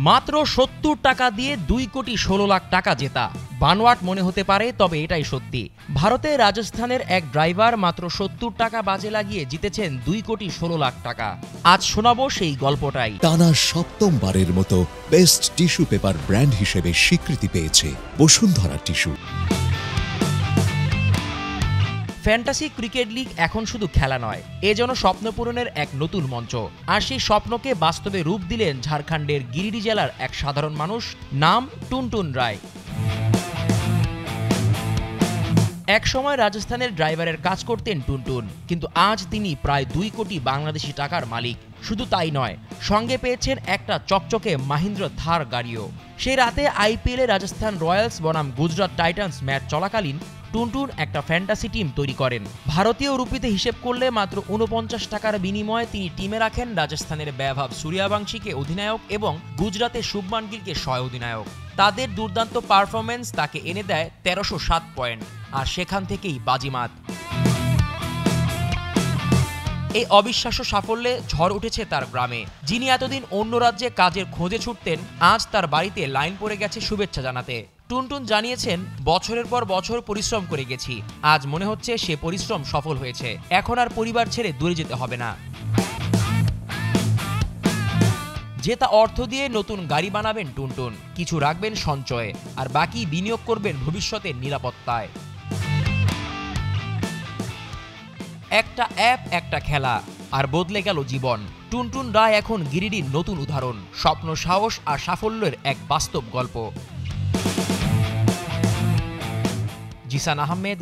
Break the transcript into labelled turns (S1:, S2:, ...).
S1: মাত্র ৭০ টাকা দিয়ে ২,১৬,০০,০০০ টাকা জেতা। বানোয়াট মনে হতে পারে, তবে এটাই সত্যি। ভারতে রাজস্থানের এক ড্রাইভার মাত্র ৭০ টাকা বাজে লাগিয়ে জিতেছেন ২,১৬,০০,০০০ টাকা। আজ শোনাবো সেই গল্পটাই।
S2: টানা সপ্তমবারের মতো বেস্ট টিস্যু পেপার ব্র্যান্ড হিসেবে স্বীকৃতি পেয়েছে Bashundhara tissue.
S1: Fantasy cricket league এখন শুধু খেলা নয়, এ যেন স্বপ্ন পূরণের এক নতুন মঞ্চ। আর সেই স্বপ্নকে বাস্তবে রূপ দিলেন ঝাড়খণ্ডের গিরিডি জেলার এক সাধারণ মানুষ, নাম টুনটুন রায়। এক সময় রাজস্থানের ড্রাইভারের কাজ করতেন টুনটুন, কিন্তু আজ তিনি প্রায় ২ কোটি বাংলাদেশি টাকার মালিক। শুধু তাই নয়, সঙ্গে পেয়েছেন একটা চকচকে মাহিন্দ্রা থার গাড়িও। সেই রাতে আইপিএলে রাজস্থান রয়্যালস বনাম গুজরাট টাইটান্স ম্যাচ চলাকালীন টুনটুন একটা ফ্যান্টাসি টিম তৈরি করেন। ভারতীয় রুপিতে হিসেব করলে মাত্র ৪৯ টাকার বিনিময়ে তিনি টিমে রাখেন রাজস্থানের বৈভব সূর্যবংশীকে অধিনায়ক এবং গুজরাতের শুভমান গিলকে সহ অধিনায়ক। তাদের দুর্দান্ত পারফরমেন্স তাকে এনে দেয় ১৩০৭ পয়েন্ট, আর সেখান থেকেই বাজিমাত। এই অবিশ্বাস্য সাফল্যে ঝড় উঠেছে তার গ্রামে। যিনি এতদিন অন্য রাজ্যে কাজের খোঁজে ছুটতেন, আজ তার বাড়িতে লাইন পড়ে গেছে শুভেচ্ছা জানাতে। টুনটুন জানিয়েছেন, বছরের পর বছর পরিশ্রম করে গেছি, আজ মনে হচ্ছে সে পরিশ্রম সফল হয়েছে। এখন আর পরিবার ছেড়ে দূরে যেতে হবে না। জেতা অর্থ দিয়ে নতুন গাড়ি বানাবেন টুনটুন, কিছু রাখবেন সঞ্চয়ে, আর বাকি বিনিয়োগ করবেন ভবিষ্যতের নিরাপত্তায়। একটা অ্যাপ, একটা খেলা, আর বদলে গেল জীবন। টুনটুন রায় এখন গিরিডির নতুন উদাহরণ, স্বপ্ন, সাহস আর সাফল্যের এক বাস্তব গল্প। জিসান আহমেদ।